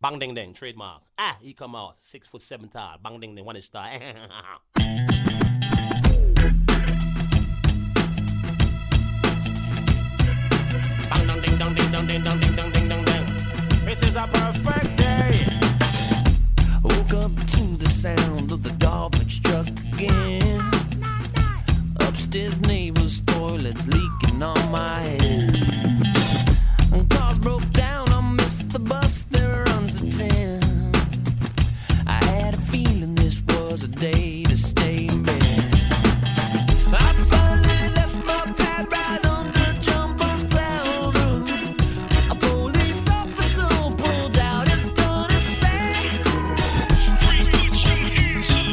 Bang ding ding, trademark. He come out 6'7" tall. Bang ding ding, one is star. Bang dong ding dong ding dong ding dong ding dong ding dong ding. It is a perfect day. Woke up to the sound of the garbage truck again. Upstairs neighbor's toilet's leaking on my head. Cars broke down, I missed the bus, there runs a 10. I had a feeling this was a day to stay in bed. I finally left my pad right under Jumbo's cloud roof. A police officer pulled out his gun and said,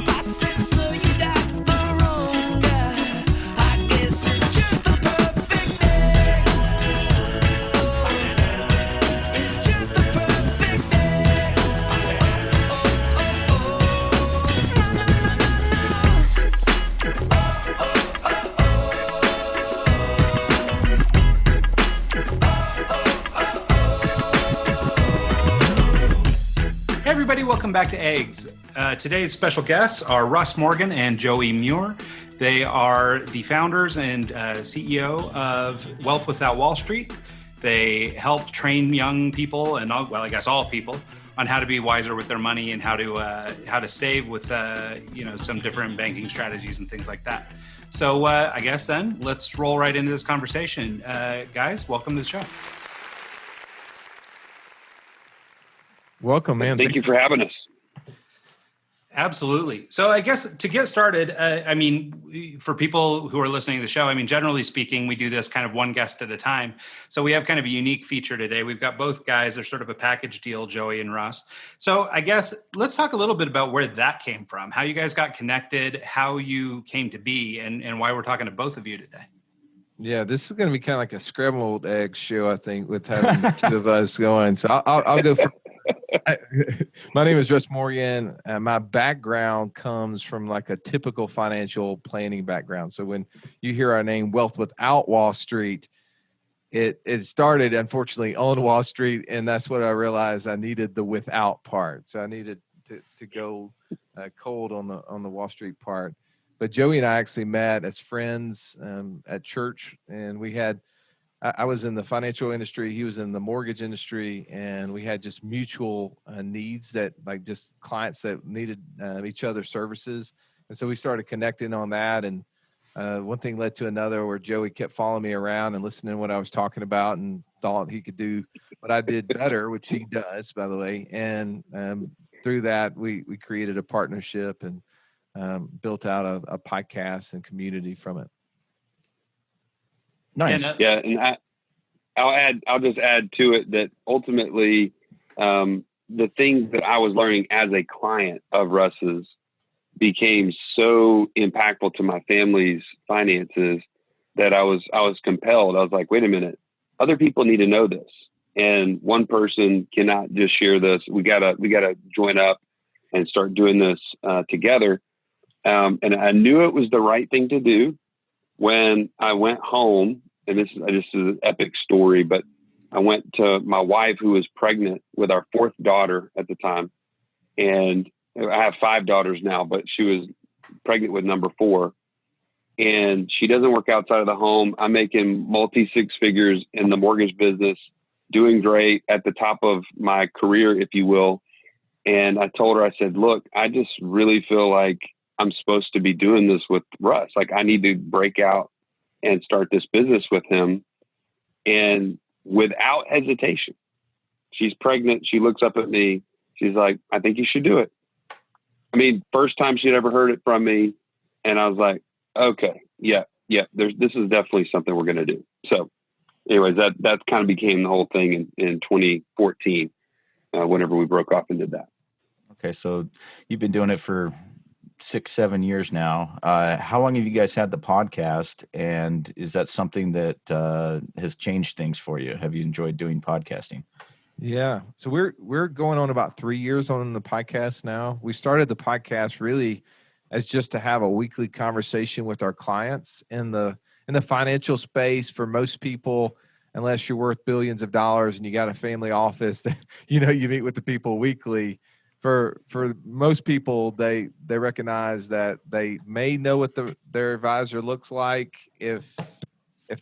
I said, sir, you got the wrong guy. I guess it's just a perfect day. It's just a perfect day. Na, na, na, na, Hey everybody, welcome back to Eggs. Today's special guests are Russ Morgan and Joey Mure. They are the founders and CEO of Wealth Without Wallstreet. They help train young people and I guess all people on how to be wiser with their money and how to save with some different banking strategies and things like that. So I guess then let's roll right into this conversation. Guys, welcome to the show. Welcome, man. Thank you for having us. Absolutely. So I guess to get started, for people who are listening to the show, generally speaking, we do this kind of one guest at a time. So we have kind of a unique feature today. We've got both guys. They're sort of a package deal, Joey and Russ. So I guess let's talk a little bit about where that came from, how you guys got connected, how you came to be, and why we're talking to both of you today. Yeah, this is going to be kind of like a scrambled egg show, I think, with having the two of us going. So I'll go for. My name is Russ Morgan. My background comes from like a typical financial planning background. So when you hear our name, Wealth Without Wallstreet, it started, unfortunately, on Wall Street, and that's what I realized I needed the without part. So I needed to go cold on the Wall Street part. But Joey and I actually met as friends at church, and I was in the financial industry. He was in the mortgage industry, and we had just mutual needs that like just clients that needed each other's services. And so we started connecting on that. And one thing led to another where Joey kept following me around and listening to what I was talking about and thought he could do what I did better, which he does, by the way. And through that, we created a partnership and built out a podcast and community from it. Nice. Yeah, and I'll just add to it that ultimately the things that I was learning as a client of Russ's became so impactful to my family's finances that I was compelled. I was like, wait a minute, other people need to know this, and one person cannot just share this. We gotta join up and start doing this together. And I knew it was the right thing to do when I went home. And this is an epic story, but I went to my wife, who was pregnant with our fourth daughter at the time. And I have 5 daughters now, but she was pregnant with number 4. And she doesn't work outside of the home. I'm making multi-6 figures in the mortgage business, doing great at the top of my career, if you will. And I told her, I said, look, I just really feel like I'm supposed to be doing this with Russ. Like, I need to break out and start this business with him. And without hesitation, she's pregnant. She looks up at me. She's like, I think you should do it. First time she'd ever heard it from me. And I was like, okay, yeah, this is definitely something we're going to do. So anyways, that kind of became the whole thing in 2014, whenever we broke off and did that. Okay. So you've been doing it for 6-7 years now. How long have you guys had the podcast, and is that something that has changed things for you? Have you enjoyed doing podcasting? Yeah. So we're going on about 3 years on the podcast now. We started the podcast really as just to have a weekly conversation with our clients in the financial space. For most people, unless you're worth billions of dollars and you got a family office that, you meet with the people weekly. For most people, they recognize that they may know what their advisor looks like if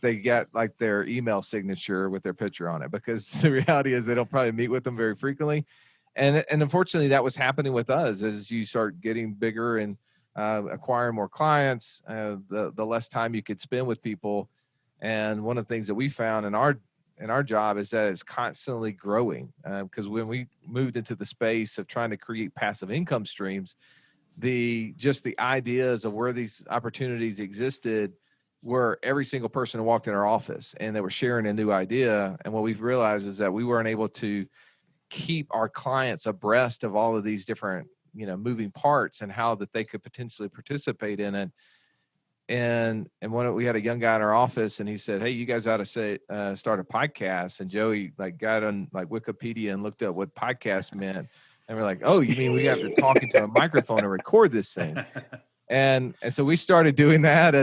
they get like their email signature with their picture on it, because the reality is they don't probably meet with them very frequently. And unfortunately, that was happening with us as you start getting bigger and acquiring more clients, the less time you could spend with people. And one of the things that we found in our job is that it's constantly growing, because when we moved into the space of trying to create passive income streams, the ideas of where these opportunities existed were every single person who walked in our office, and they were sharing a new idea. And what we've realized is that we weren't able to keep our clients abreast of all of these different, moving parts and how that they could potentially participate in it. And we had a young guy in our office, and he said, "Hey, you guys ought to start a podcast." And Joey got on Wikipedia and looked up what podcast meant. And we're like, "Oh, you mean we have to talk into a microphone and record this thing?" And so we started doing that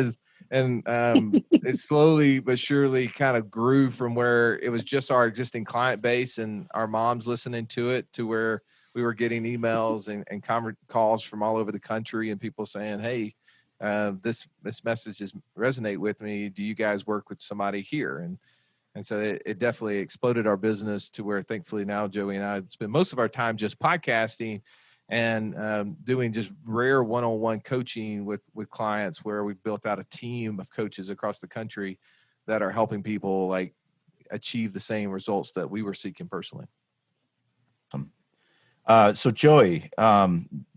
it slowly but surely kind of grew from where it was just our existing client base and our moms listening to it, to where we were getting emails and calls from all over the country, and people saying, "Hey, this message just resonate with me. Do you guys work with somebody here?" And so it definitely exploded our business to where, thankfully, now Joey and I spend most of our time just podcasting and doing just rare one-on-one coaching with clients, where we've built out a team of coaches across the country that are helping people achieve the same results that we were seeking personally. So Joey,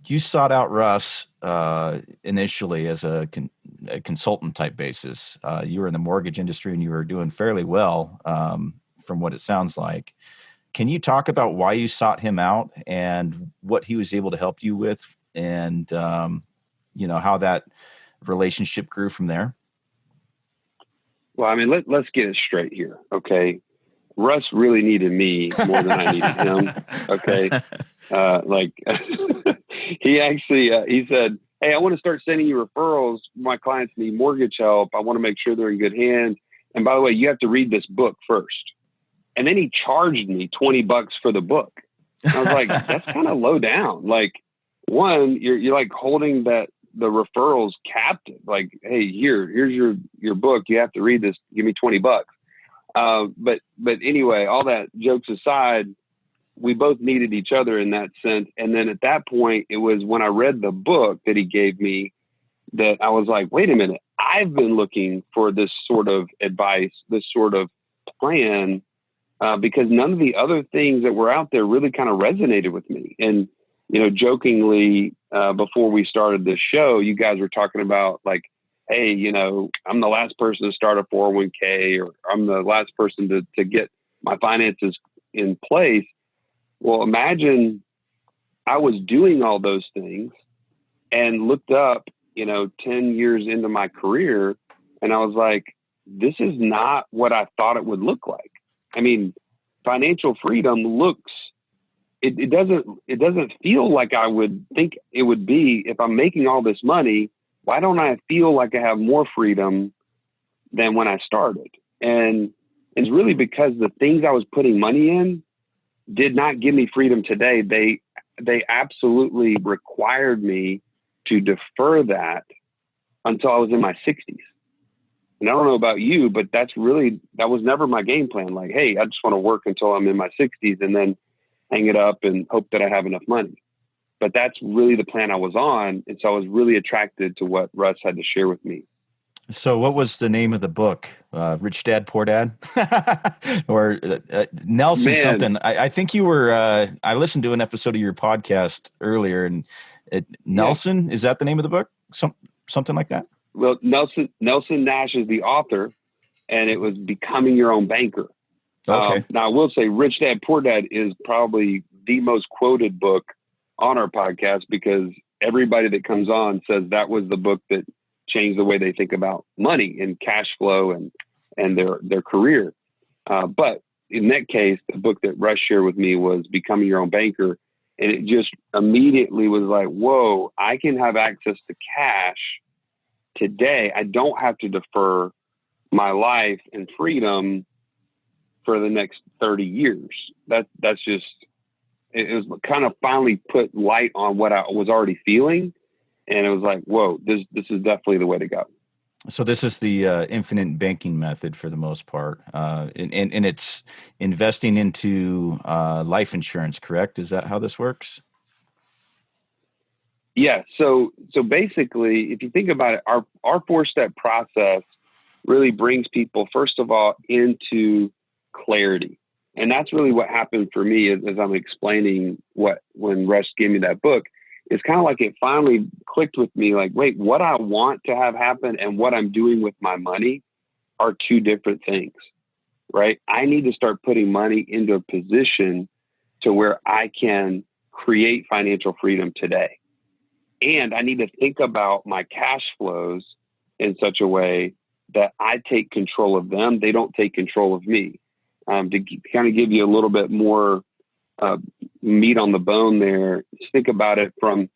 you sought out Russ initially as a consultant type basis. You were in the mortgage industry and you were doing fairly well, from what it sounds like. Can you talk about why you sought him out and what he was able to help you with, and how that relationship grew from there? Well, I mean, let's get it straight here, okay? Russ really needed me more than I needed him, okay? He actually, he said, "Hey, I want to start sending you referrals. My clients need mortgage help. I want to make sure they're in good hands. And by the way, you have to read this book first." And then he charged me $20 for the book. I was like, that's kind of low down. One, you're like holding the referrals captive. Like, "Hey, here's your book. You have to read this. Give me $20. But anyway, all that jokes aside, we both needed each other in that sense. And then at that point, it was when I read the book that he gave me that I was like, wait a minute, I've been looking for this sort of advice, this sort of plan, because none of the other things that were out there really kind of resonated with me. And, jokingly, before we started this show, you guys were talking about "Hey, I'm the last person to start a 401k, or I'm the last person to get my finances in place." Well, imagine I was doing all those things and looked up, 10 years into my career, and I was like, this is not what I thought it would look like. I mean, financial freedom it doesn't feel like I would think it would be. If I'm making all this money, why don't I feel like I have more freedom than when I started? And it's really because the things I was putting money in did not give me freedom today. They absolutely required me to defer that until I was in my 60s. And I don't know about you, but that was never my game plan. Like, hey, I just want to work until I'm in my 60s and then hang it up and hope that I have enough money. But that's really the plan I was on. And so I was really attracted to what Russ had to share with me. So what was the name of the book? Rich Dad, Poor Dad? Or Nelson something? I think you were, I listened to an episode of your podcast earlier, and Nelson, is that the name of the book? Something like that? Well, Nelson Nash is the author, and it was Becoming Your Own Banker. Okay. Now, I will say Rich Dad, Poor Dad is probably the most quoted book on our podcast, because everybody that comes on says that was the book that changed the way they think about money and cash flow and their career. But in that case, the book that Russ shared with me was Becoming Your Own Banker. And it just immediately was like, whoa, I can have access to cash today. I don't have to defer my life and freedom for the next 30 years. That's just, it was kind of finally put light on what I was already feeling. And it was like, whoa, this is definitely the way to go. So this is the infinite banking method for the most part. And it's investing into life insurance, correct? Is that how this works? Yeah. So basically, if you think about it, our 4-step process really brings people, first of all, into clarity. And that's really what happened for me as I'm explaining when Russ gave me that book. It's kind of like it finally clicked with me, like, wait, what I want to have happen and what I'm doing with my money are two different things, right? I need to start putting money into a position to where I can create financial freedom today. And I need to think about my cash flows in such a way that I take control of them. They don't take control of me. To kind of give you a little bit more meat on the bone there, just think about it from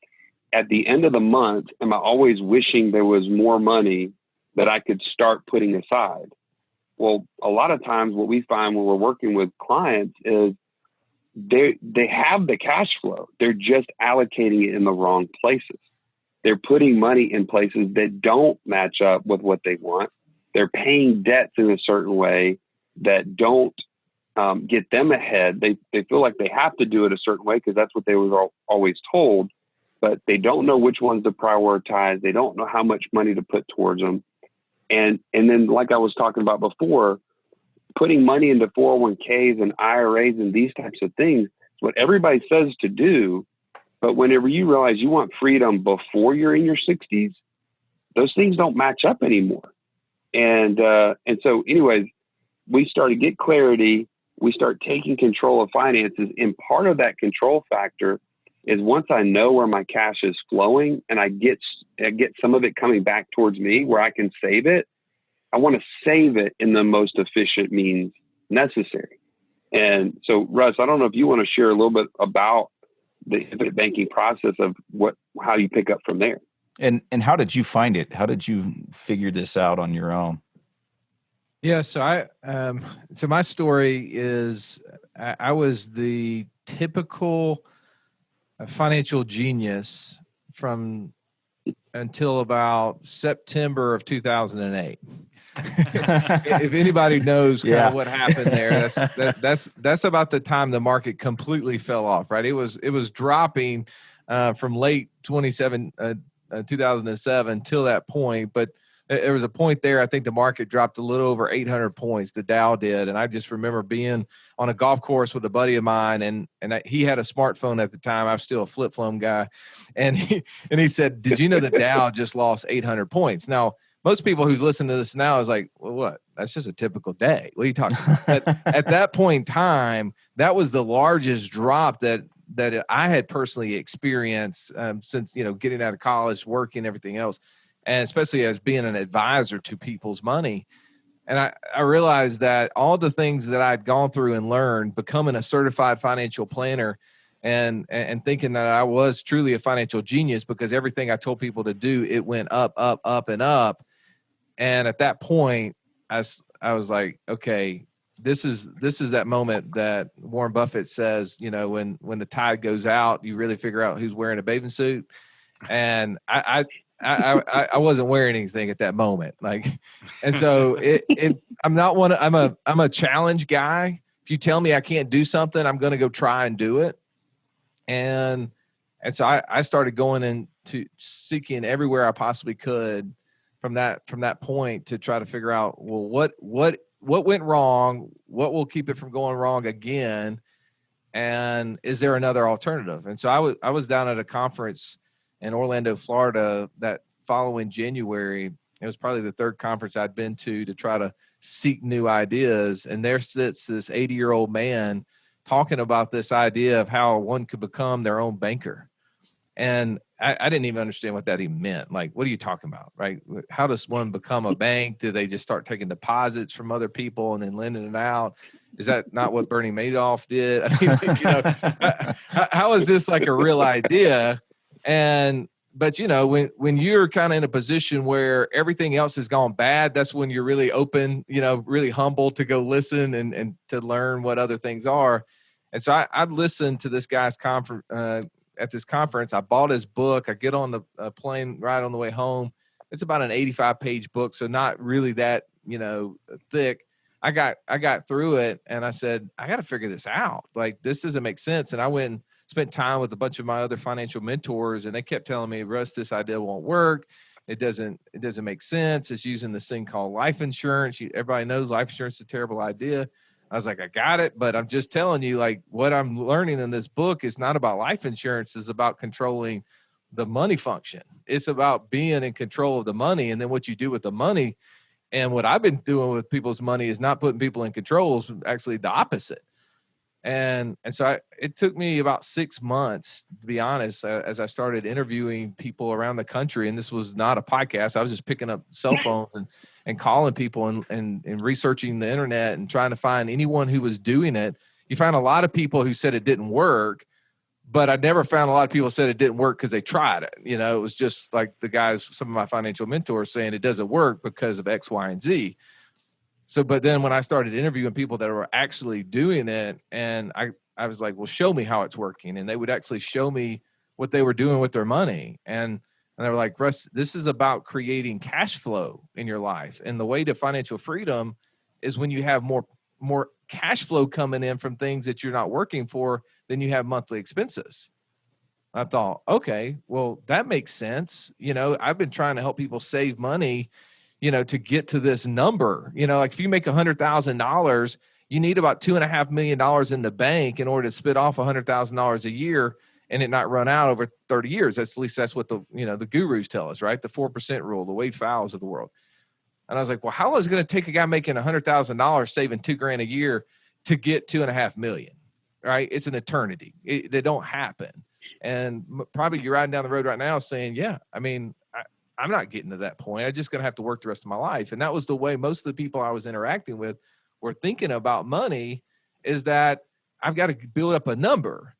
at the end of the month, am I always wishing there was more money that I could start putting aside? Well, a lot of times what we find when we're working with clients is they have the cash flow. They're just allocating it in the wrong places. They're putting money in places that don't match up with what they want. They're paying debts in a certain way that don't get them ahead. They feel like they have to do it a certain way because that's what they were always told, but they don't know which ones to prioritize. They don't know how much money to put towards them. And then, like I was talking about before, putting money into 401ks and IRAs and these types of things, what everybody says to do. But whenever you realize you want freedom before you're in your 60s, those things don't match up anymore. And so anyways, we start to get clarity. We start taking control of finances. And part of that control factor is once I know where my cash is flowing and I get some of it coming back towards me where I can save it, I want to save it in the most efficient means necessary. And so, Russ, I don't know if you want to share a little bit about the infinite banking process of how you pick up from there. And how did you find it? How did you figure this out on your own? Yeah, so so my story is I was the typical financial genius from until about September of 2008. If anybody knows kind of what happened there, that's about the time the market completely fell off, right? It was dropping from late 2007 till that point, but there was a point there, I think the market dropped a little over 800 points, the Dow did. And I just remember being on a golf course with a buddy of mine, and he had a smartphone at the time. I was still a flip phone guy. And he said, "Did you know the Dow just lost 800 points?" Now, most people who's listening to this now is like, well, what? That's just a typical day. What are you talking about? But at that point in time, that was the largest drop that I had personally experienced since, getting out of college, working, everything else. And especially as being an advisor to people's money. And I realized that all the things that I'd gone through and learned, becoming a certified financial planner and thinking that I was truly a financial genius because everything I told people to do, it went up, up, up, and up. And at that point, I was like, okay, this is that moment that Warren Buffett says, when the tide goes out, you really figure out who's wearing a bathing suit. And I wasn't wearing anything at that moment. And so I'm a challenge guy. If you tell me I can't do something, I'm going to go try and do it. And so I started going into seeking everywhere I possibly could from that point to try to figure out, well, what went wrong? What will keep it from going wrong again? And is there another alternative? And so I was down at a conference in Orlando, Florida, that following January. It was probably the third conference I'd been to try to seek new ideas. And there sits this 80-year-old man talking about this idea of how one could become their own banker. And I didn't even understand what that even meant. Like, what are you talking about, right? How does one become a bank? Do they just start taking deposits from other people and then lending it out? Is that not what Bernie Madoff did? I mean, how is this like a real idea? And but when you're kind of in a position where everything else has gone bad, that's when you're really open, really humble to go listen and to learn what other things are. And so I listened to this guy's conference at this conference. I bought his book. I get on the plane right on the way home. It's about an 85-page book, so not really that thick. I got through it, and I said, I got to figure this out. Like, this doesn't make sense. And I went and spent time with a bunch of my other financial mentors, and they kept telling me, Russ, this idea won't work. It doesn't make sense. It's using this thing called life insurance. Everybody knows life insurance is a terrible idea. I was like, I got it, but I'm just telling you, like, what I'm learning in this book is not about life insurance. It's about controlling the money function. It's about being in control of the money, and then what you do with the money. And what I've been doing with people's money is not putting people in control. It's actually the opposite. And so it took me about 6 months, to be honest, as I started interviewing people around the country. And this was not a podcast. I was just picking up cell phones and calling people and researching the internet and trying to find anyone who was doing it. You find a lot of people who said it didn't work, but I never found a lot of people said it didn't work because they tried it. It was just like the guys, some of my financial mentors saying it doesn't work because of X, Y, and Z. So, but then when I started interviewing people that were actually doing it, and I was like, well, show me how it's working. And they would actually show me what they were doing with their money. And they were like, Russ, this is about creating cash flow in your life. And the way to financial freedom is when you have more cash flow coming in from things that you're not working for, then you have monthly expenses. I thought, okay, well, that makes sense. I've been trying to help people save money, to get to this number. Like, if you make $100,000, you need about $2.5 million in the bank in order to spit off $100,000 a year and it not run out over 30 years. At least that's what the gurus tell us, right? The 4% rule, the Wade Fowles of the world. And I was like, well, how long is it going to take a guy making $100,000 saving $2,000 a year to get $2.5 million? Right? It's an eternity. They don't happen. And probably you're riding down the road right now saying, yeah, I mean, I'm not getting to that point. I'm just going to have to work the rest of my life. And that was the way most of the people I was interacting with were thinking about money, is that I've got to build up a number.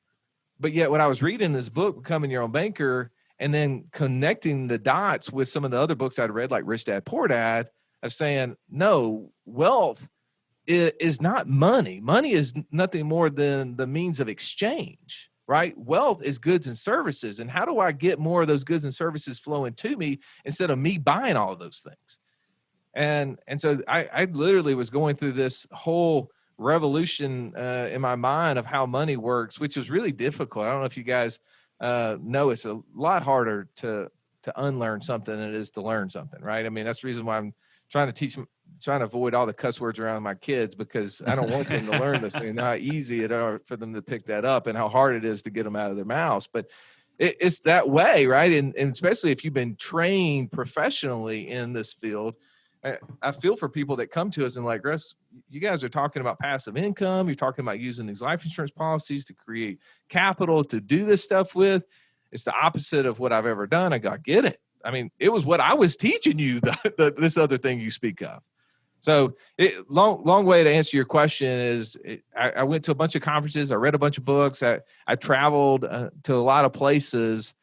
But yet what I was reading in this book, Becoming Your Own Banker, and then connecting the dots with some of the other books I'd read, like Rich Dad, Poor Dad, of saying, no, wealth is not money. Money is nothing more than the means of exchange. Right? Wealth is goods and services. And how do I get more of those goods and services flowing to me instead of me buying all of those things? And so I literally was going through this whole revolution in my mind of how money works, which was really difficult. I don't know if you guys know, it's a lot harder to unlearn something than it is to learn something, right? I mean, that's the reason why I'm trying to avoid all the cuss words around my kids, because I don't want them to learn this thing, how easy it is for them to pick that up and how hard it is to get them out of their mouths. But it's that way, right? And especially if you've been trained professionally in this field, I feel for people that come to us and like, Russ, you guys are talking about passive income. You're talking about using these life insurance policies to create capital to do this stuff with. It's the opposite of what I've ever done. I get it. I mean, it was what I was teaching you, this other thing you speak of. So long way to answer your question is I went to a bunch of conferences. I read a bunch of books. I traveled to a lot of places.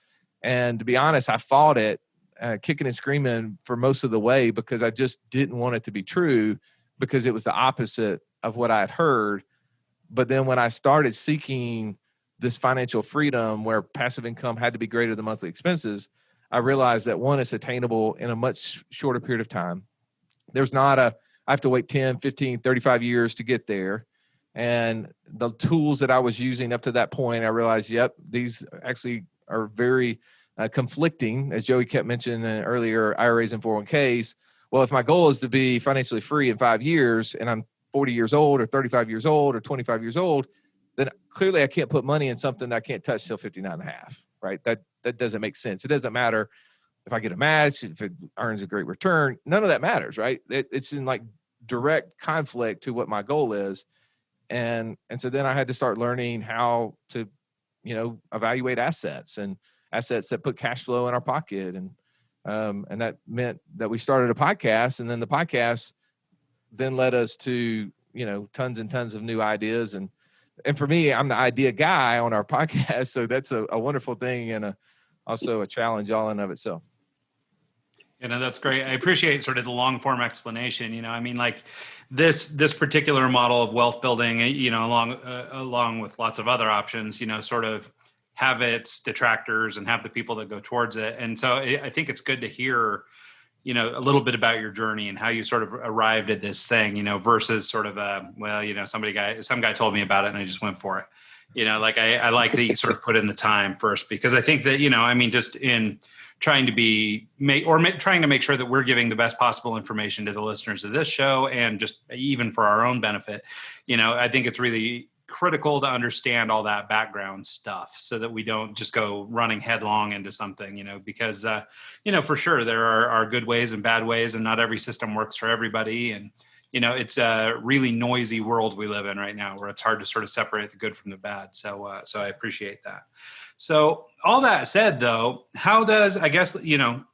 And to be honest, I fought it, kicking and screaming for most of the way, because I just didn't want it to be true, because it was the opposite of what I had heard. But then when I started seeking this financial freedom where passive income had to be greater than monthly expenses, I realized that, one, it's attainable in a much shorter period of time. There's not I have to wait 10, 15, 35 years to get there. And the tools that I was using up to that point, I realized, yep, these actually are very conflicting, as Joey kept mentioning earlier, IRAs and 401ks. Well, if my goal is to be financially free in 5 years and I'm 40 years old or 35 years old or 25 years old, then clearly I can't put money in something that I can't touch till 59 and a half, right? That doesn't make sense. It doesn't matter if I get a match, if it earns a great return, none of that matters, right? It's in like direct conflict to what my goal is. And so then I had to start learning how to, evaluate assets and assets that put cash flow in our pocket. And that meant that we started a podcast, and then the podcast then led us to, tons and tons of new ideas. And for me, I'm the idea guy on our podcast. So that's a wonderful thing and a also a challenge all in of itself. That's great. I appreciate sort of the long form explanation. I mean, like this particular model of wealth building, along with lots of other options, sort of have its detractors and have the people that go towards it. And so I think it's good to hear, a little bit about your journey and how you sort of arrived at this thing, versus sort of some guy told me about it and I just went for it. I like that you sort of put in the time first, because I think that, just in trying to trying to make sure that we're giving the best possible information to the listeners of this show, and just even for our own benefit, I think it's really critical to understand all that background stuff so that we don't just go running headlong into something, because, for sure there are good ways and bad ways, and not every system works for everybody. And, it's a really noisy world we live in right now, where it's hard to sort of separate the good from the bad. So I appreciate that. So all that said, though, how does, I guess,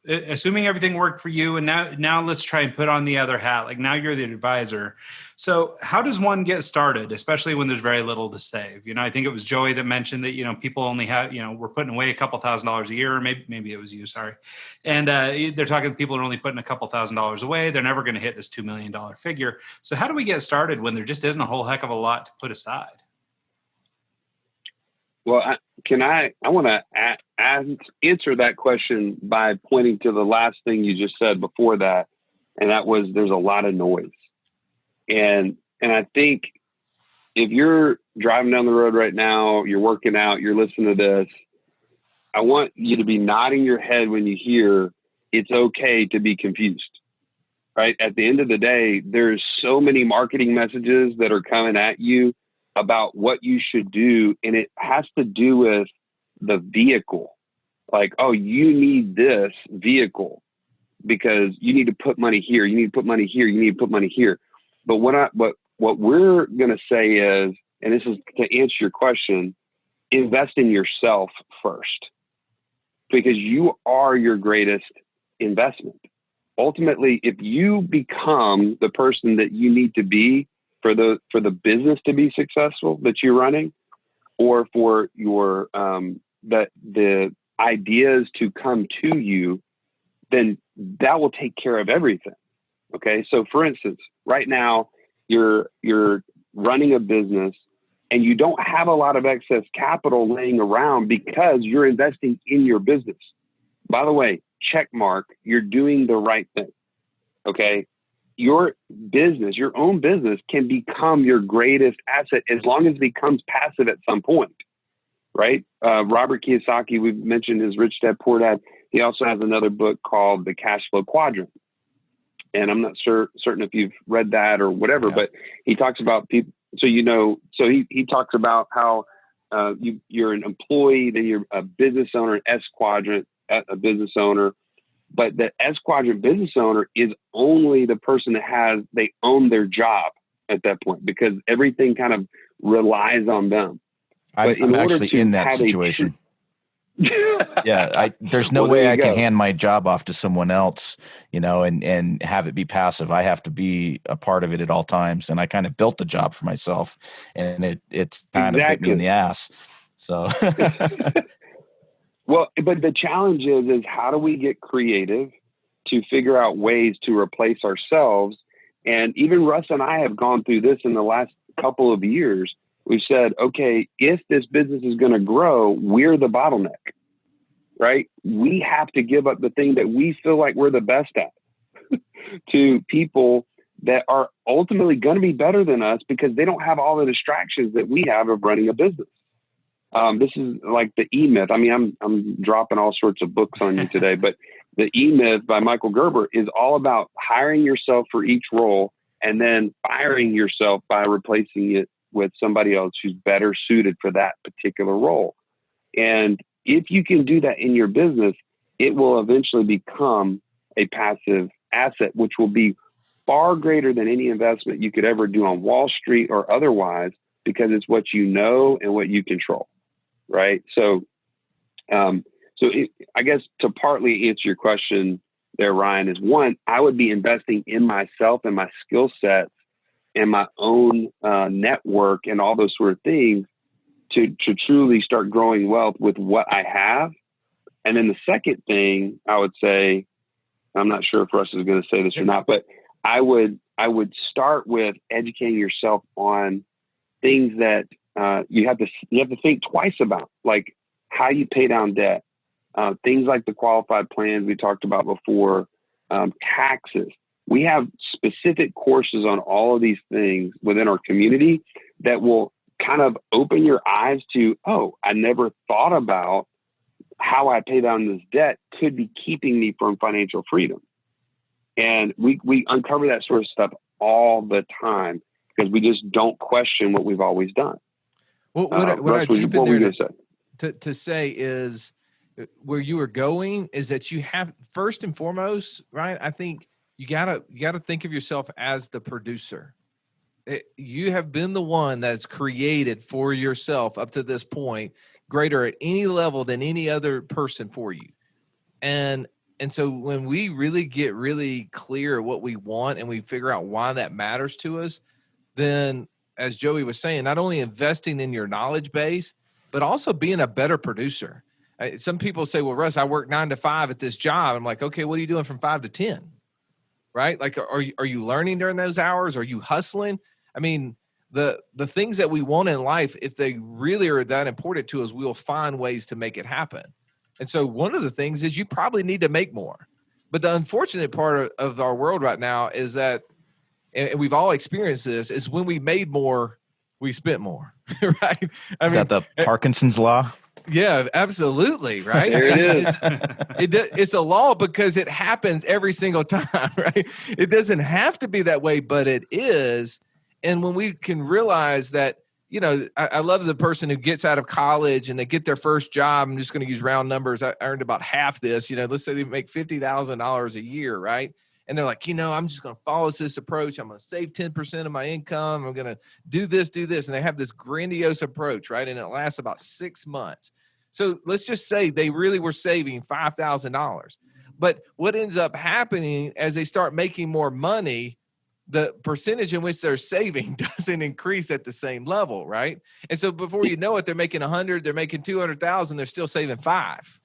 assuming everything worked for you, and now let's try and put on the other hat, like now you're the advisor. So how does one get started, especially when there's very little to save? I think it was Joey that mentioned that, people only have, we're putting away a couple $1,000s a year, or maybe it was you, sorry. And they're talking, people are only putting a couple $1,000s away. They're never going to hit this $2 million figure. So how do we get started when there just isn't a whole heck of a lot to put aside? Well, I want to answer that question by pointing to the last thing you just said before that. And that was, there's a lot of noise. And I think if you're driving down the road right now, you're working out, you're listening to this, I want you to be nodding your head when you hear it's okay to be confused, right? At the end of the day, there's so many marketing messages that are coming at you about what you should do. And it has to do with the vehicle. Like, oh, you need this vehicle because you need to put money here. You need to put money here. You need to put money here. But what we're going to say is, and this is to answer your question, invest in yourself first, because you are your greatest investment. Ultimately, if you become the person that you need to be for the business to be successful that you're running, or for your the ideas to come to you, then that will take care of everything. Okay. So for instance, right now you're running a business and you don't have a lot of excess capital laying around because you're investing in your business. By the way, check mark, you're doing the right thing. Okay. Your business, your own business, can become your greatest asset as long as it becomes passive at some point, right? Robert Kiyosaki, we've mentioned his Rich Dad, Poor Dad. He also has another book called The Cash Flow Quadrant. And I'm not certain if you've read that or whatever, but he talks about people. So, he talks about how you're an employee, then you're a business owner, an S quadrant, a business owner. But the S quadrant business owner is only the person that they own their job at that point, because everything kind of relies on them. I'm actually in that situation. Yeah, there's no way I can hand my job off to someone else, and have it be passive. I have to be a part of it at all times. And I kind of built the job for myself, and it's kind of bit me in the ass. So, well, but the challenge is how do we get creative to figure out ways to replace ourselves? And even Russ and I have gone through this in the last couple of years. We've said, okay, if this business is going to grow, we're the bottleneck, right? We have to give up the thing that we feel like we're the best at to people that are ultimately going to be better than us because they don't have all the distractions that we have of running a business. This is like the E-Myth. I mean, I'm dropping all sorts of books on you today, but the E-Myth by Michael Gerber is all about hiring yourself for each role and then firing yourself by replacing it with somebody else who's better suited for that particular role. And if you can do that in your business, it will eventually become a passive asset, which will be far greater than any investment you could ever do on Wall Street or otherwise, because it's what you know and what you control, right? So, I guess to partly answer your question there, Ryan, is one, I would be investing in myself and my skill sets and my own network and all those sort of things to truly start growing wealth with what I have. And then the second thing I would say, I'm not sure if Russ is going to say this or not, but I would start with educating yourself on things that you have to think twice about, like how you pay down debt, things like the qualified plans we talked about before, taxes. We have specific courses on all of these things within our community that will kind of open your eyes to, oh, I never thought about how I pay down this debt could be keeping me from financial freedom. And we uncover that sort of stuff all the time because we just don't question what we've always done. Well, what I jump in there to say is where you are going is that you have, first and foremost, right? I think you gotta think of yourself as the producer. You have been the one that's created for yourself up to this point, greater at any level than any other person for you. And so when we really get really clear what we want and we figure out why that matters to us, then as Joey was saying, not only investing in your knowledge base, but also being a better producer. Some people say, well, Russ, I work 9 to 5 at this job. I'm like, okay, what are you doing from 5 to 10? Right? Like, are you learning during those hours? Are you hustling? I mean, the things that we want in life, if they really are that important to us, we'll find ways to make it happen. And so one of the things is you probably need to make more. But the unfortunate part of our world right now is that, and we've all experienced this, is when we made more, we spent more, right? Is that the Parkinson's law? Yeah, absolutely. Right. There it is. It's a law because it happens every single time, right? It doesn't have to be that way, but it is. And when we can realize that, you know, I love the person who gets out of college and they get their first job. I'm just going to use round numbers. I earned about half this, you know, let's say they make $50,000 a year, right? And they're like, you know, I'm just going to follow this approach. I'm going to save 10% of my income. I'm going to do this. And they have this grandiose approach, right? And it lasts about 6 months. So let's just say they really were saving $5,000. But what ends up happening as they start making more money, the percentage in which they're saving doesn't increase at the same level, right? And so before you know it, they're making 100, they're making 200,000, they're still saving 5.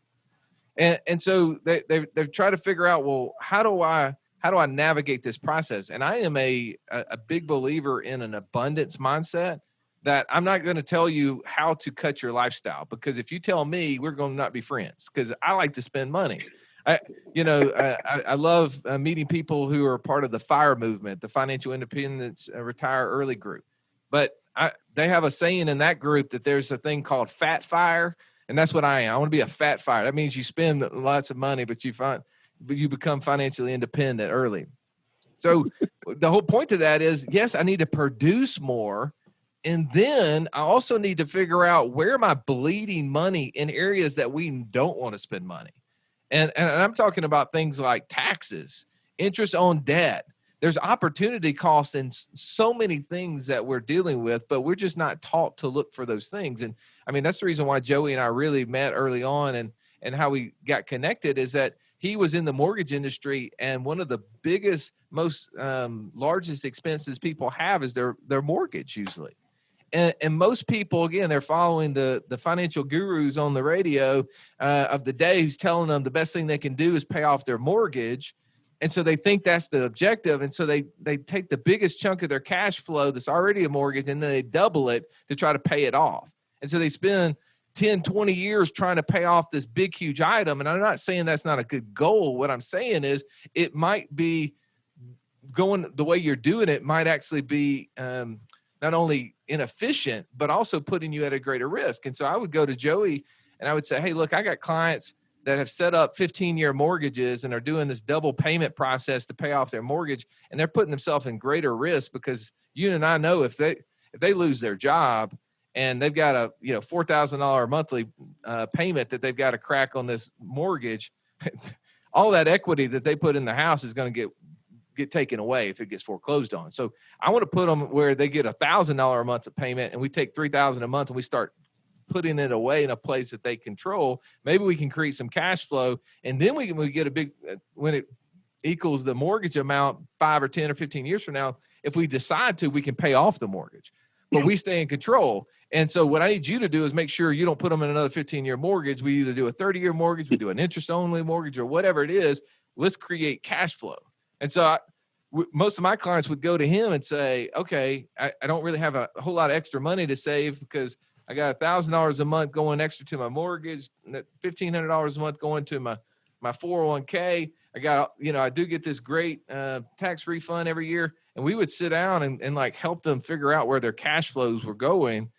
And so they've tried to figure out, well, how do I navigate this process? And I am a big believer in an abundance mindset, that I'm not going to tell you how to cut your lifestyle, because if you tell me, we're going to not be friends, because I like to spend money. I love meeting people who are part of the FIRE movement, the Financial Independence Retire Early group. But they have a saying in that group that there's a thing called fat FIRE, and that's what I am. I want to be a fat FIRE. That means you spend lots of money, but you become financially independent early. So the whole point of that is, yes, I need to produce more. And then I also need to figure out where am I bleeding money in areas that we don't want to spend money. And I'm talking about things like taxes, interest on debt. There's opportunity cost in so many things that we're dealing with, but we're just not taught to look for those things. And I mean, that's the reason why Joey and I really met early on, and how we got connected is that he was in the mortgage industry, and one of the biggest, most largest expenses people have is their mortgage usually. And most people, again, they're following the financial gurus on the radio of the day who's telling them the best thing they can do is pay off their mortgage. And so they think that's the objective. And so they take the biggest chunk of their cash flow that's already a mortgage, and then they double it to try to pay it off. And so they spend 10, 20 years trying to pay off this big, huge item. And I'm not saying that's not a good goal. What I'm saying is it might be going the way you're doing it might actually be not only inefficient, but also putting you at a greater risk. And so I would go to Joey and I would say, hey, look, I got clients that have set up 15-year mortgages and are doing this double payment process to pay off their mortgage. And they're putting themselves in greater risk, because you and I know if they lose their job and they've got a $4,000 monthly payment that they've got to crack on this mortgage, all that equity that they put in the house is going to get taken away if it gets foreclosed on. So I want to put them where they get $1,000 a month of payment, and we take $3,000 a month and we start putting it away in a place that they control. Maybe we can create some cash flow, and then we get a big, when it equals the mortgage amount 5 or 10 or 15 years from now, if we decide to, we can pay off the mortgage, but we stay in control. And so what I need you to do is make sure you don't put them in another 15-year mortgage. We either do a 30-year mortgage, we do an interest-only mortgage, or whatever it is. Let's create cash flow. And so most of my clients would go to him and say, okay, I don't really have a whole lot of extra money to save because I got $1,000 a month going extra to my mortgage, $1,500 a month going to my 401k. I got, I do get this great tax refund every year. And we would sit down and like help them figure out where their cash flows were going.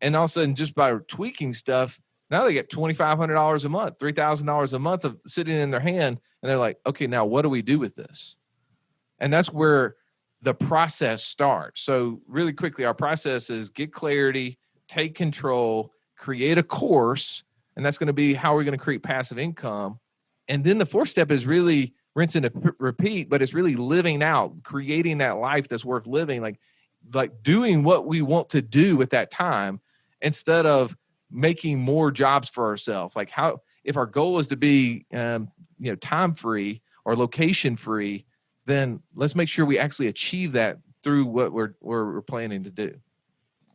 And all of a sudden, just by tweaking stuff, now they get $2,500 a month, $3,000 a month of sitting in their hand. And they're like, okay, now what do we do with this? And that's where the process starts. So really quickly, our process is get clarity, take control, create a course, and that's going to be how we're going to create passive income. And then the fourth step is really rinse and repeat, but it's really living out, creating that life that's worth living, like doing what we want to do with that time instead of making more jobs for ourselves. Like if our goal is to be, time free or location free, then let's make sure we actually achieve that through what we're planning to do.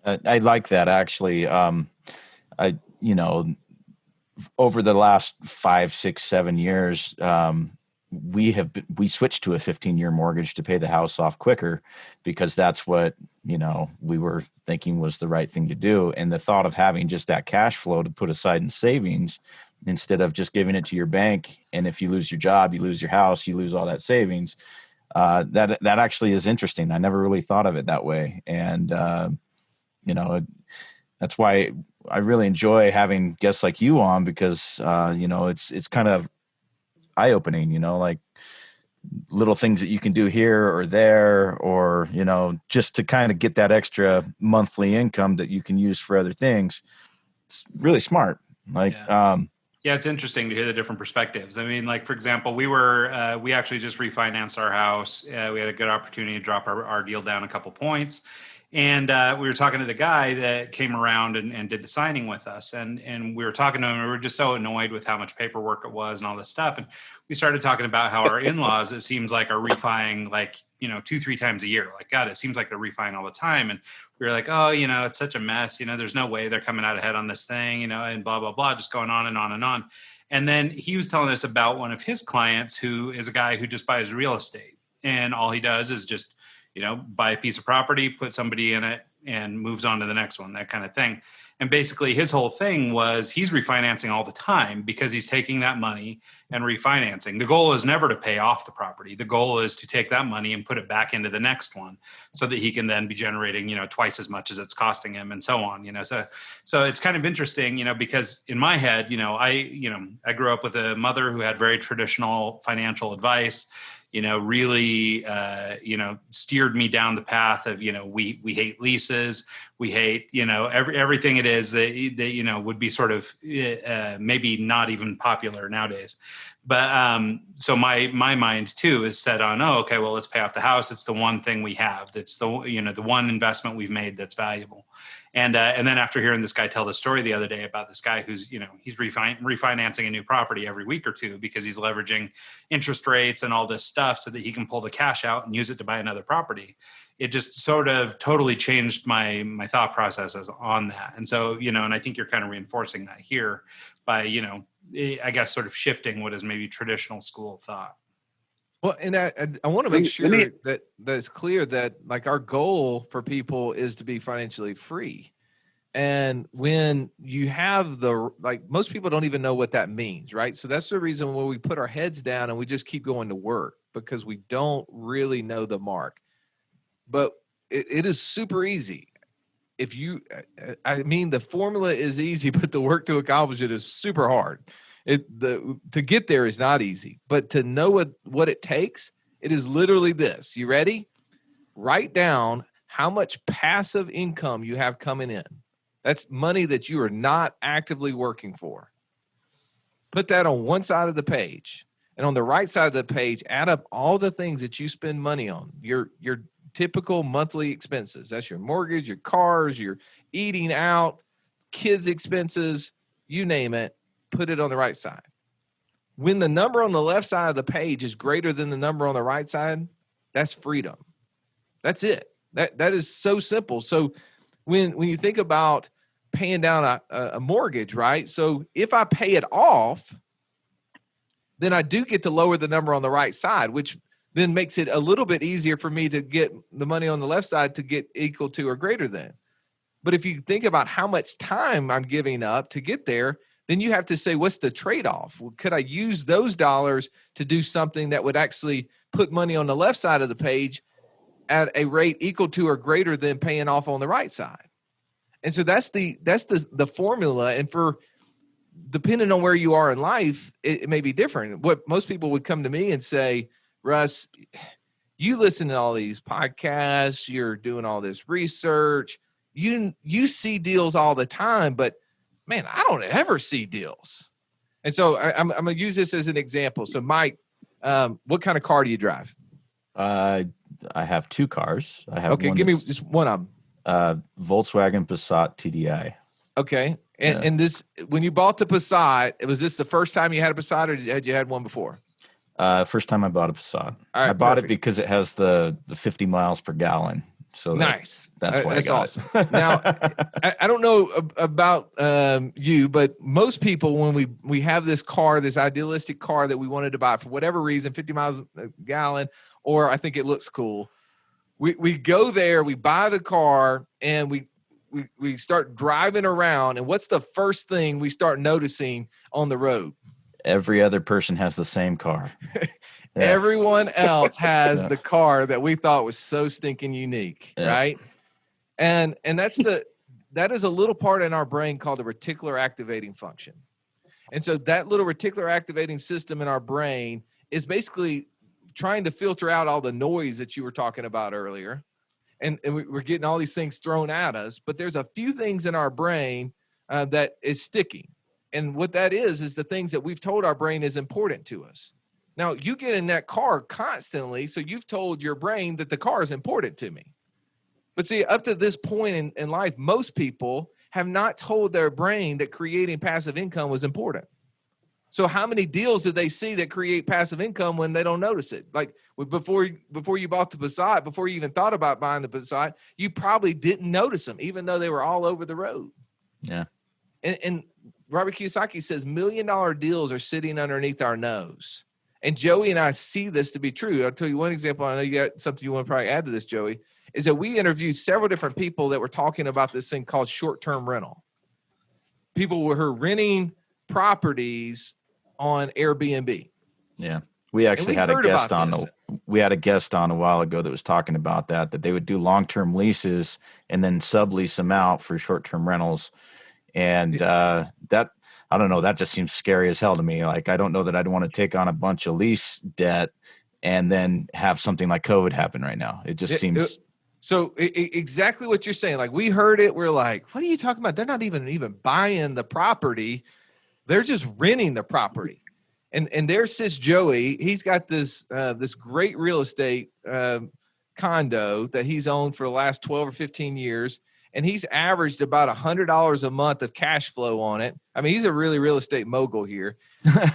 I like that actually. Over the last 5, 6, 7 years, we switched to a 15-year mortgage to pay the house off quicker because that's what, we were thinking was the right thing to do. And the thought of having just that cash flow to put aside in savings instead of just giving it to your bank. And if you lose your job, you lose your house, you lose all that savings. That actually is interesting. I never really thought of it that way. And, that's why I really enjoy having guests like you on because, it's kind of eye-opening, like little things that you can do here or there, or, just to kind of get that extra monthly income that you can use for other things. It's really smart. Yeah, it's interesting to hear the different perspectives. I mean, like, for example, we actually just refinanced our house. We had a good opportunity to drop our deal down a couple points. And we were talking to the guy that came around and did the signing with us. And we were talking to him, and we were just so annoyed with how much paperwork it was and all this stuff. And we started talking about how our in-laws, it seems like, are refining 2-3 times a year. Like, God, it seems like they're refining all the time. And we were like, oh, it's such a mess. There's no way they're coming out ahead on this thing, and blah, blah, blah, just going on and on and on. And then he was telling us about one of his clients who is a guy who just buys real estate. And all he does is just, buy a piece of property, put somebody in it, and moves on to the next one, that kind of thing. And basically his whole thing was he's refinancing all the time because he's taking that money and refinancing. The goal is never to pay off the property. The goal is to take that money and put it back into the next one so that he can then be generating, twice as much as it's costing him and so on, So it's kind of interesting, because in my head, I grew up with a mother who had very traditional financial advice, really, steered me down the path of, we hate leases. We hate, everything it is that would be sort of maybe not even popular nowadays. But so my mind too is set on, okay, well, let's pay off the house. It's the one thing we have. That's the one investment we've made that's valuable. And then after hearing this guy tell the story the other day about this guy who's, he's refinancing a new property every week or two because he's leveraging interest rates and all this stuff so that he can pull the cash out and use it to buy another property. It just sort of totally changed my thought processes on that. And so, and I think you're kind of reinforcing that here by, I guess sort of shifting what is maybe traditional school of thought. Well, and I want to make sure that it's clear that like our goal for people is to be financially free. And when you have most people don't even know what that means, right? So that's the reason why we put our heads down and we just keep going to work because we don't really know the mark. But it is super easy. The formula is easy, but the work to accomplish it is super hard. To get there is not easy, but to know what it takes, it is literally this. You ready? Write down how much passive income you have coming in. That's money that you are not actively working for. Put that on one side of the page. And on the right side of the page, add up all the things that you spend money on. Your typical monthly expenses. That's your mortgage, your cars, your eating out, kids' expenses, you name it. Put it on the right side. When the number on the left side of the page is greater than the number on the right side, that's freedom. That's it. That is so simple. So when you think about paying down a mortgage, right? So if I pay it off, then I do get to lower the number on the right side, which then makes it a little bit easier for me to get the money on the left side to get equal to or greater than. But if you think about how much time I'm giving up to get there, then you have to say, what's the trade-off? Well, could I use those dollars to do something that would actually put money on the left side of the page at a rate equal to or greater than paying off on the right side? And so that's the formula. And for depending on where you are in life, it may be different. What most people would come to me and say, Russ, you listen to all these podcasts, you're doing all this research, you see deals all the time, but man, I don't ever see deals. And so I'm going to use this as an example. So Mike, what kind of car do you drive? I have 2 cars. I have okay, one give me just one of them. Volkswagen Passat TDI. Okay. And this, when you bought the Passat, was this the first time you had a Passat, or had you had one before? First time I bought a Passat. All right, I bought perfect. it because it has the 50 miles per gallon. So nice. That's why that's I got awesome. it. Now, I don't know about you, but most people, when we have this car, this idealistic car that we wanted to buy for whatever reason, 50 miles a gallon, or I think it looks cool, we go there, we buy the car, and we start driving around. And what's the first thing we start noticing on the road? Every other person has the same car. Yeah. Everyone else has Yeah. the car that we thought was so stinking unique, Yeah. right? And that is a little part in our brain called the reticular activating function. And so that little reticular activating system in our brain is basically trying to filter out all the noise that you were talking about earlier. And we're getting all these things thrown at us, but there's a few things in our brain that is sticking. And what that is the things that we've told our brain is important to us. Now, you get in that car constantly, so you've told your brain that the car is important to me. But see, up to this point in life, most people have not told their brain that creating passive income was important. So how many deals did they see that create passive income when they don't notice it? Like before you bought the Passat, before you even thought about buying the Passat, you probably didn't notice them, even though they were all over the road. Yeah. And Robert Kiyosaki says $1 million deals are sitting underneath our nose. And Joey and I see this to be true. I'll tell you one example. I know you got something you want to probably add to this, Joey, is that we interviewed several different people that were talking about this thing called short-term rental. People who are renting properties on Airbnb. Yeah. We actually had a guest on. We had a guest on a while ago that was talking about that they would do long-term leases and then sublease them out for short-term rentals. And that, I don't know, that just seems scary as hell to me. Like, I don't know that I'd want to take on a bunch of lease debt and then have something like COVID happen right now. It just seems. So exactly what you're saying. Like, we heard it. We're like, what are you talking about? They're not even buying the property. They're just renting the property. And there sits Joey. He's got this great real estate condo that he's owned for the last 12 or 15 years. And he's averaged about $100 a month of cash flow on it. I mean, he's a really real estate mogul here.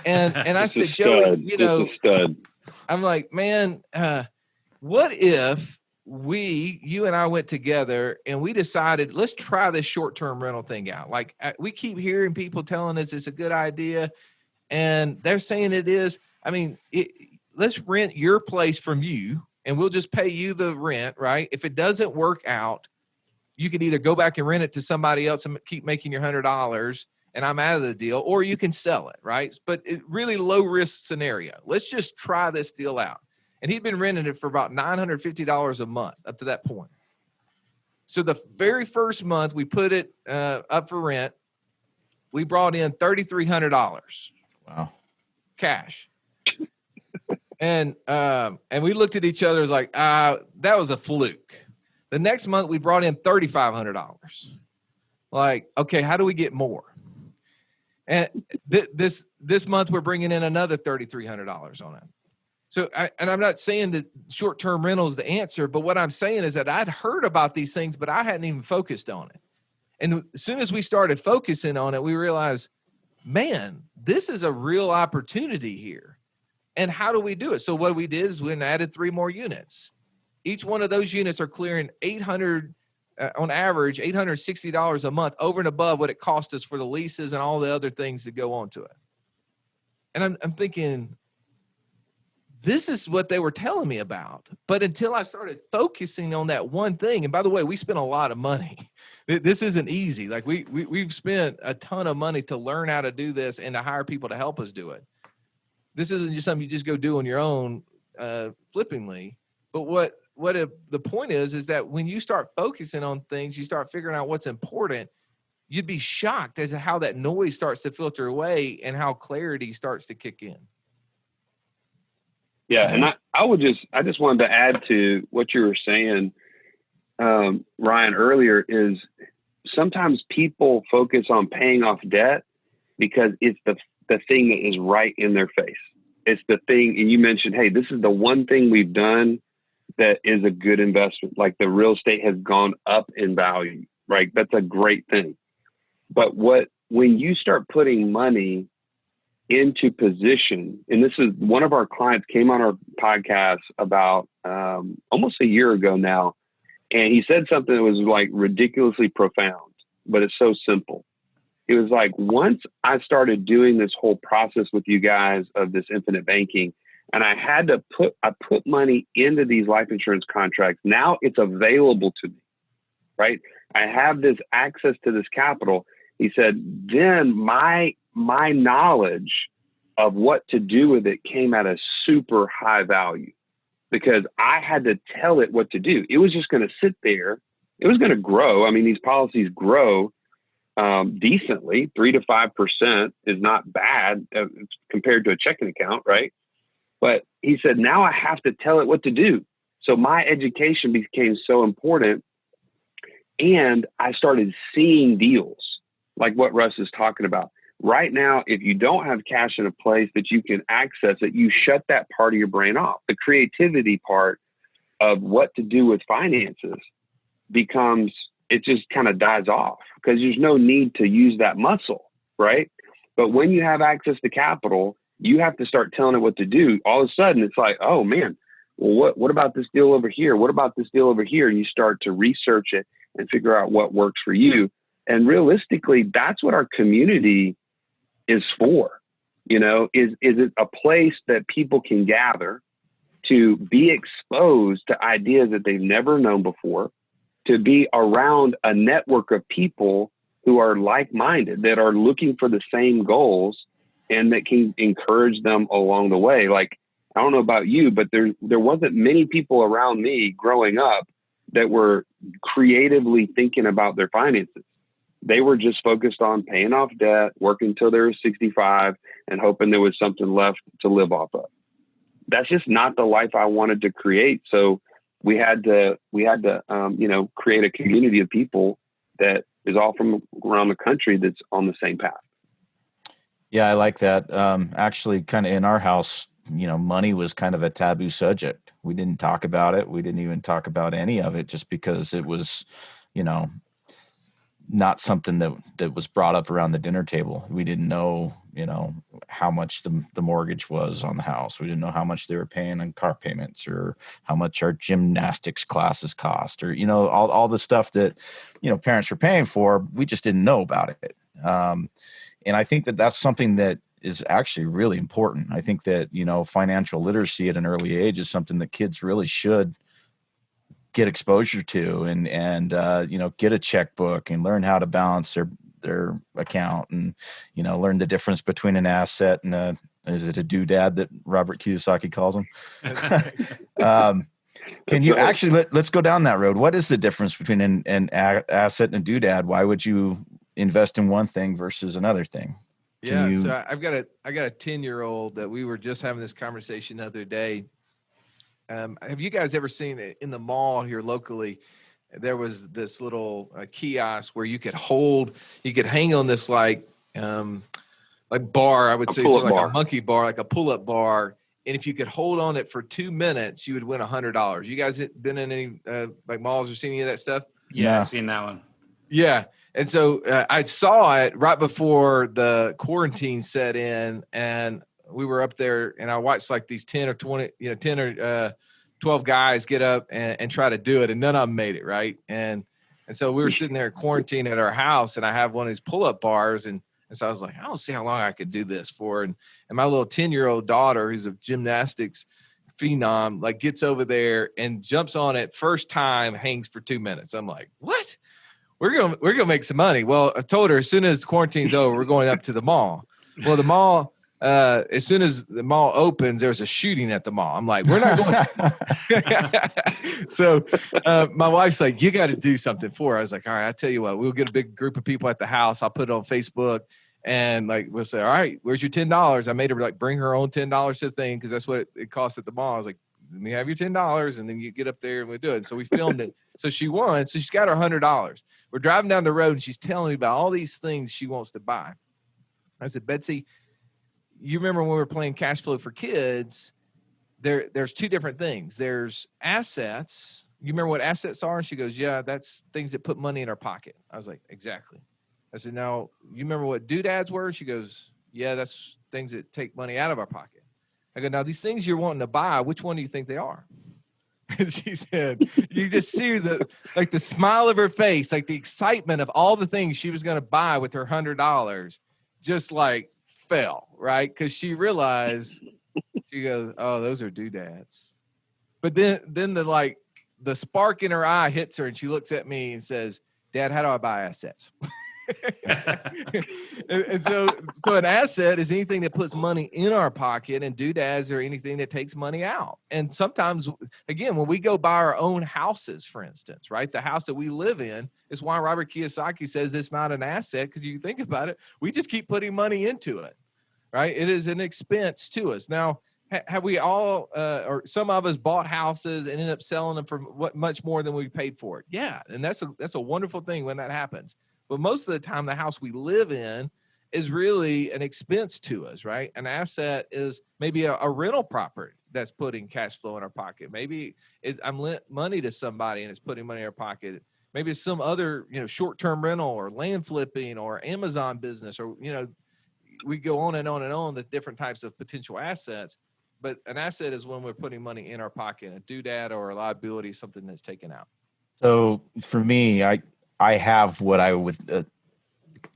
And I said, Joey, just a stud. I'm like, man, what if you and I went together and we decided, let's try this short-term rental thing out. Like, we keep hearing people telling us it's a good idea, and they're saying it is. I mean, let's rent your place from you, and we'll just pay you the rent, right? If it doesn't work out, you could either go back and rent it to somebody else and keep making your $100 and I'm out of the deal, or you can sell it, right? But really low risk scenario. Let's just try this deal out. And he'd been renting it for about $950 a month up to that point. So the very first month we put it up for rent, we brought in $3,300. Wow. Cash. And we looked at each other as like, that was a fluke. The next month we brought in $3,500. Like, okay, how do we get more? And this month we're bringing in another $3,300 on it. So, I'm not saying that short-term rental is the answer, but what I'm saying is that I'd heard about these things, but I hadn't even focused on it. And as soon as we started focusing on it, we realized, man, this is a real opportunity here. And how do we do it? So what we did is we added 3 more units. Each one of those units are clearing 800 on average, $860 a month over and above what it cost us for the leases and all the other things that go on to it. And I'm thinking, this is what they were telling me about. But until I started focusing on that one thing, and by the way, we spent a lot of money. This isn't easy. Like we've spent a ton of money to learn how to do this and to hire people to help us do it. This isn't just something you just go do on your own, flippingly. But the point is that when you start focusing on things, you start figuring out what's important. You'd be shocked as to how that noise starts to filter away and how clarity starts to kick in. Yeah. And I just wanted to add to what you were saying, Ryan, earlier, is sometimes people focus on paying off debt because it's the thing that is right in their face. It's the thing. And you mentioned, hey, this is the one thing we've done that is a good investment. Like the real estate has gone up in value, right? That's a great thing. But when you start putting money into position, and this is one of our clients came on our podcast about almost a year ago now, and he said something that was like ridiculously profound, but it's so simple. It was like, once I started doing this whole process with you guys of this infinite banking, and I put money into these life insurance contracts. Now it's available to me, right? I have this access to this capital. He said, then my knowledge of what to do with it came at a super high value because I had to tell it what to do. It was just going to sit there. It was going to grow. I mean, these policies grow decently. 3 to 5% is not bad compared to a checking account, right? But he said, now I have to tell it what to do. So my education became so important. And I started seeing deals like what Russ is talking about. Right now, if you don't have cash in a place that you can access it, you shut that part of your brain off. The creativity part of what to do with finances becomes, it just kind of dies off because there's no need to use that muscle, right? But when you have access to capital, you have to start telling it what to do. All of a sudden, it's like, oh man, well, what about this deal over here? What about this deal over here? And you start to research it and figure out what works for you. And realistically, that's what our community is for. You know, is it a place that people can gather to be exposed to ideas that they've never known before, to be around a network of people who are like-minded, that are looking for the same goals and that can encourage them along the way. Like, I don't know about you, but there wasn't many people around me growing up that were creatively thinking about their finances. They were just focused on paying off debt, working until they were 65 and hoping there was something left to live off of. That's just not the life I wanted to create. So we had to create a community of people that is all from around the country that's on the same path. Yeah, I like that. Actually, kind of in our house, money was kind of a taboo subject. We didn't talk about it. We didn't even talk about any of it just because it was, not something that was brought up around the dinner table. We didn't know, how much the mortgage was on the house. We didn't know how much they were paying on car payments or how much our gymnastics classes cost or, all the stuff that, parents were paying for. We just didn't know about it. And I think that that's something that is actually really important. I think that, financial literacy at an early age is something that kids really should get exposure to and get a checkbook and learn how to balance their account and, learn the difference between an asset and is it a doodad that Robert Kiyosaki calls them? Can you actually, let's go down that road. What is the difference between an asset and a doodad? Why would you invest in one thing versus another thing? So I got a 10-year-old that we were just having this conversation the other day. Have you guys ever seen it in the mall here locally? There was this little kiosk where you could hang on this like bar, I would say, so like a monkey bar, like a pull-up bar. And if you could hold on it for 2 minutes, you would win $100. You guys been in any like malls or seen any of that stuff? Yeah, I've seen that one. Yeah. And so I saw it right before the quarantine set in, and we were up there, and I watched like these 10 or 12 guys get up and try to do it, and none of them made it, right? And And so we were sitting there quarantined at our house, and I have one of these pull-up bars. And so I was like, I don't see how long I could do this for. And my little 10-year-old daughter, who's a gymnastics phenom, like gets over there and jumps on it first time, hangs for 2 minutes. I'm like, what? We're gonna make some money. Well, I told her as soon as quarantine's over, we're going up to the mall. Well, the mall, as soon as the mall opens, there's a shooting at the mall. I'm like, we're not going to. So my wife's like, you got to do something for her. I was like, all right, I'll tell you what, we'll get a big group of people at the house. I'll put it on Facebook, and like, we'll say, all right, where's your $10? I made her like bring her own $10 to the thing, because that's what it costs at the mall. I was like, let me have your $10, and then you get up there and we do it. And so we filmed it. So she won. So she's got her $100. We're driving down the road, and she's telling me about all these things she wants to buy. I said, Betsy, you remember when we were playing Cash Flow for Kids, there's two different things. There's assets. You remember what assets are? And she goes, yeah, that's things that put money in our pocket. I was like, exactly. I said, now, you remember what doodads were? She goes, yeah, that's things that take money out of our pocket. I go, now, these things you're wanting to buy, which one do you think they are? And she said, you just see the smile of her face, like the excitement of all the things she was going to buy with her $100 just like fell, right? Because she realized, she goes, oh, those are doodads. But then the spark in her eye hits her, and she looks at me and says, Dad, how do I buy assets? and so an asset is anything that puts money in our pocket, and doodads are anything that takes money out. And sometimes, again, when we go buy our own houses, for instance, right, the house that we live in is why Robert Kiyosaki says it's not an asset, because you think about it, we just keep putting money into it, right? It is an expense to us. Now, have we all, or some of us, bought houses and ended up selling them for much more than we paid for it? Yeah, and that's a wonderful thing when that happens. But most of the time, the house we live in is really an expense to us, right? An asset is maybe a rental property that's putting cash flow in our pocket. Maybe I'm lent money to somebody and it's putting money in our pocket. Maybe it's some other, short-term rental or land flipping or Amazon business, or, we go on and on and on, the different types of potential assets. But an asset is when we're putting money in our pocket. A doodad or a liability is something that's taken out. So for me, I have what I would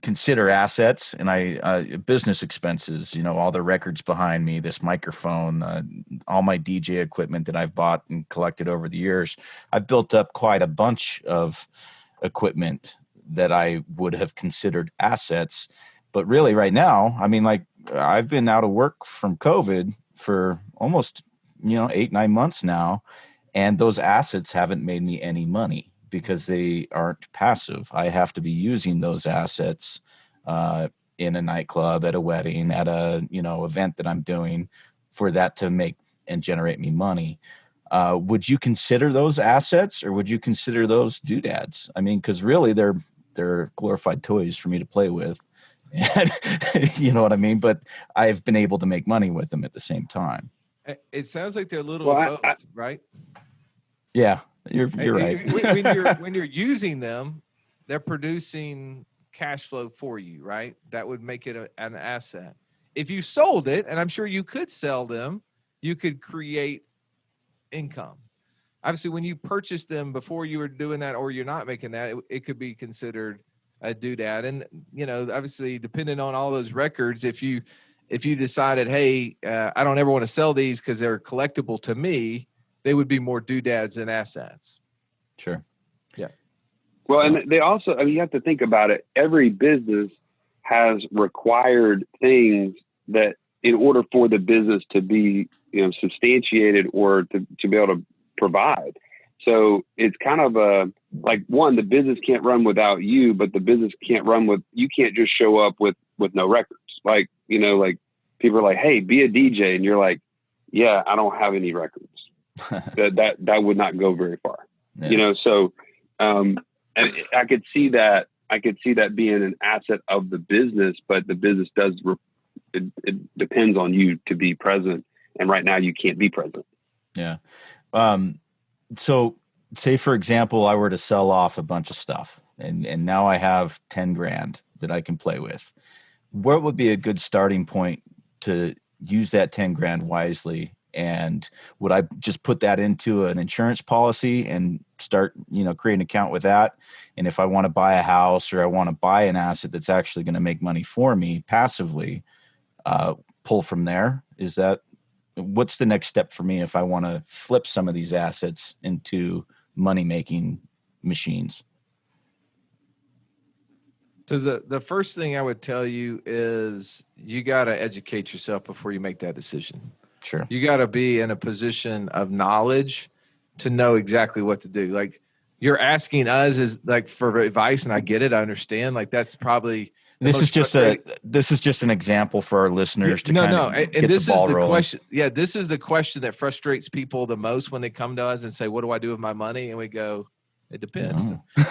consider assets, and business expenses, all the records behind me, this microphone, all my DJ equipment that I've bought and collected over the years. I've built up quite a bunch of equipment that I would have considered assets. But really right now, I've been out of work from COVID for almost, 8-9 months now. And those assets haven't made me any money, because they aren't passive. I have to be using those assets in a nightclub, at a wedding, at a event that I'm doing, for that to make and generate me money. Would you consider those assets, or would you consider those doodads? Because really they're glorified toys for me to play with, and you know what I mean. But I've been able to make money with them at the same time. It sounds like they're a little of both, right? Yeah. You're right. When you're using them, they're producing cash flow for you, right? That would make it an asset. If you sold it, and I'm sure you could sell them, you could create income. Obviously, when you purchased them before you were doing that, or you're not making that, it could be considered a doodad. And obviously, depending on all those records, if you decided, hey, I don't ever want to sell these because they're collectible to me, they would be more doodads than assets. Sure. Yeah. Well, and they also, you have to think about it. Every business has required things that, in order for the business to be, substantiated or to be able to provide. So it's kind of the business can't run without you, but the business can't run you can't just show up with no records. People are like, hey, be a DJ. And you're like, yeah, I don't have any records. that would not go very far. Yeah. And I could see that being an asset of the business, but the business it depends on you to be present, and right now you can't be present. Yeah. So say, for example, I were to sell off a bunch of stuff, and now I have 10 grand that I can play with. What would be a good starting point to use that 10 grand wisely? And would I just put that into an insurance policy and start, create an account with that. And if I want to buy a house or I want to buy an asset that's actually going to make money for me passively, pull from there. What's the next step for me if I want to flip some of these assets into money-making machines? So the first thing I would tell you is you got to educate yourself before you make that decision. Sure. You got to be in a position of knowledge to know exactly what to do. Like, you're asking us is like for advice, and I get it. I understand. Like, that's probably this is just an example for our listeners to and this the ball is the rolling. question. Yeah, this is the question that frustrates people the most when they come to us and say, "What do I do with my money?" And we go, "It depends."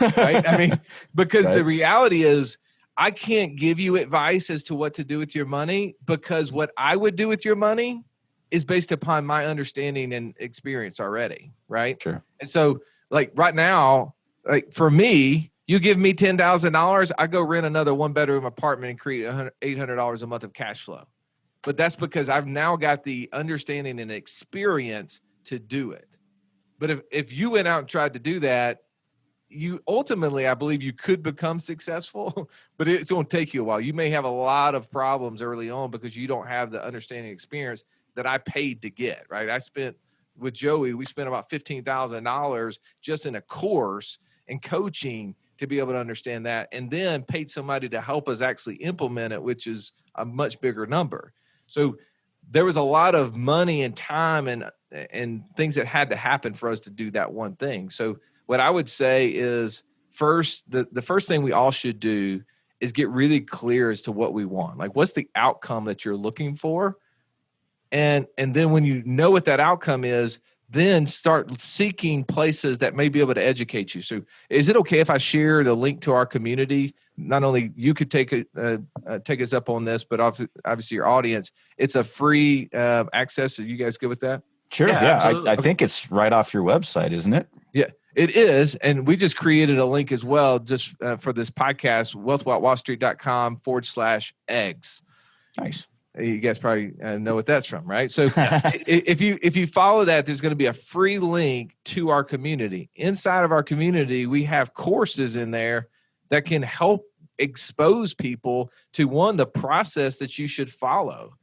Right? I mean, because the reality is, I can't give you advice as to what to do with your money, because what I would do with your money is based upon my understanding and experience already, right? Sure. And so, like, right now, like, for me, you give me $10,000, I go rent another 1-bedroom apartment and create $800 a month of cash flow. But that's because I've now got the understanding and experience to do it. But if you went out and tried to do that, you ultimately, I believe you could become successful, but it's going to take you a while. You may have a lot of problems early on because you don't have the understanding experience that I paid to get, right? With Joey, we spent about $15,000 just in a course and coaching to be able to understand that, and then paid somebody to help us actually implement it, which is a much bigger number. So there was a lot of money and time and things that had to happen for us to do that one thing. So what I would say is, the first thing we all should do is get really clear as to what we want. Like, what's the outcome that you're looking for? And then when you know what that outcome is, then start seeking places that may be able to educate you. So is it okay if I share the link to our community? Not only you could take us up on this, but obviously your audience. It's a free access. Are you guys good with that? Sure. Yeah. I think it's right off your website, isn't it? Yeah, it is. And we just created a link as well, just for this podcast, wealthwithoutwallstreet.com/eggs. Nice. You guys probably know what that's from, right? So if you follow that, there's going to be a free link to our community. Inside of our community, we have courses in there that can help expose people to, one, the process that you should follow.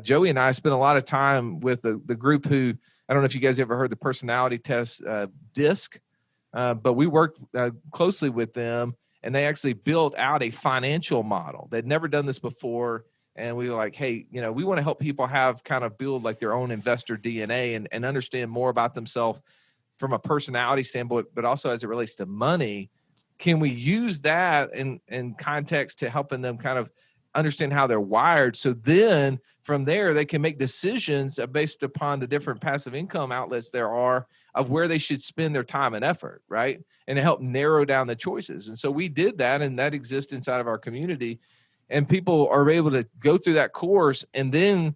Joey and I spent a lot of time with the group who, I don't know if you guys ever heard the personality test DISC, but we worked closely with them, and they actually built out a financial model. They'd never done this before. And we were like, hey, we want to help people build like their own investor DNA and understand more about themselves from a personality standpoint, but also as it relates to money. Can we use that in context to helping them kind of understand how they're wired? So then from there, they can make decisions based upon the different passive income outlets there are of where they should spend their time and effort, right? And to help narrow down the choices. And so we did that, and that exists inside of our community. And people are able to go through that course, and then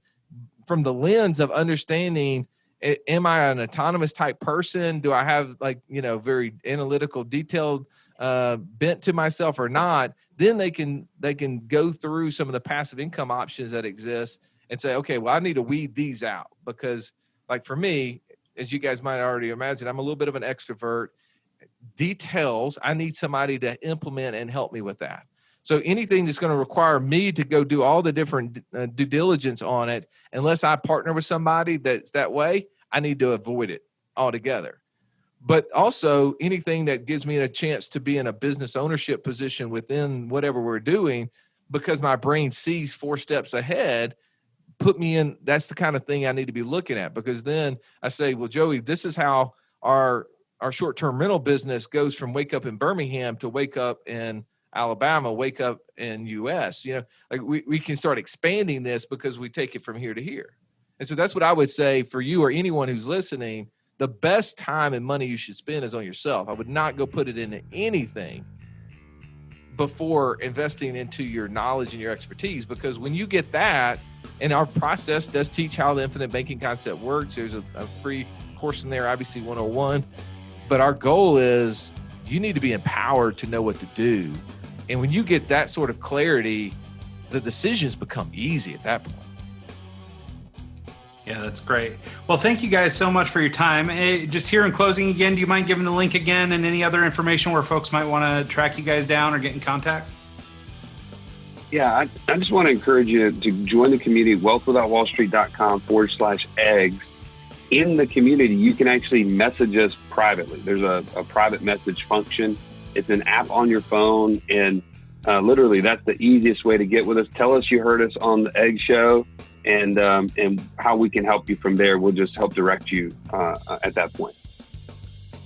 from the lens of understanding, am I an autonomous type person? Do I have very analytical, detailed bent to myself or not? Then they can go through some of the passive income options that exist and say, okay, well, I need to weed these out, because like for me, as you guys might already imagine, I'm a little bit of an extrovert. Details, I need somebody to implement and help me with that. So anything that's going to require me to go do all the different due diligence on it, unless I partner with somebody that's that way, I need to avoid it altogether. But also anything that gives me a chance to be in a business ownership position within whatever we're doing, because my brain sees 4 steps ahead, put me in. That's the kind of thing I need to be looking at, because then I say, well, Joey, this is how our short-term rental business goes from wake up in Birmingham to wake up in Alabama, wake up in US, like we can start expanding this because we take it from here to here. And so that's what I would say for you or anyone who's listening. The best time and money you should spend is on yourself. I would not go put it into anything before investing into your knowledge and your expertise, because when you get that, and our process does teach how the infinite banking concept works. There's a free course in there, IBC 101, but our goal is you need to be empowered to know what to do. And when you get that sort of clarity, the decisions become easy at that point. Yeah, that's great. Well, thank you guys so much for your time. Just here in closing again, do you mind giving the link again and any other information where folks might want to track you guys down or get in contact? Yeah, I just want to encourage you to join the community, wealthwithoutwallstreet.com/eggs. In the community, you can actually message us privately. There's a private message function. It's an app on your phone, and literally that's the easiest way to get with us. Tell us you heard us on the Egg Show, and how we can help you from there. We'll just help direct you at that point.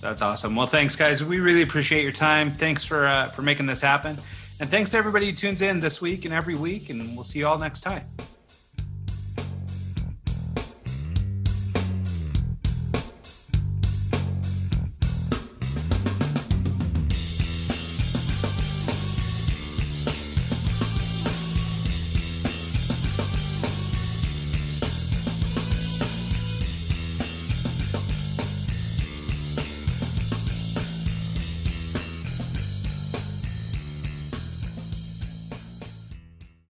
That's awesome. Well, thanks, guys. We really appreciate your time. Thanks for making this happen. And thanks to everybody who tunes in this week and every week, and we'll see you all next time.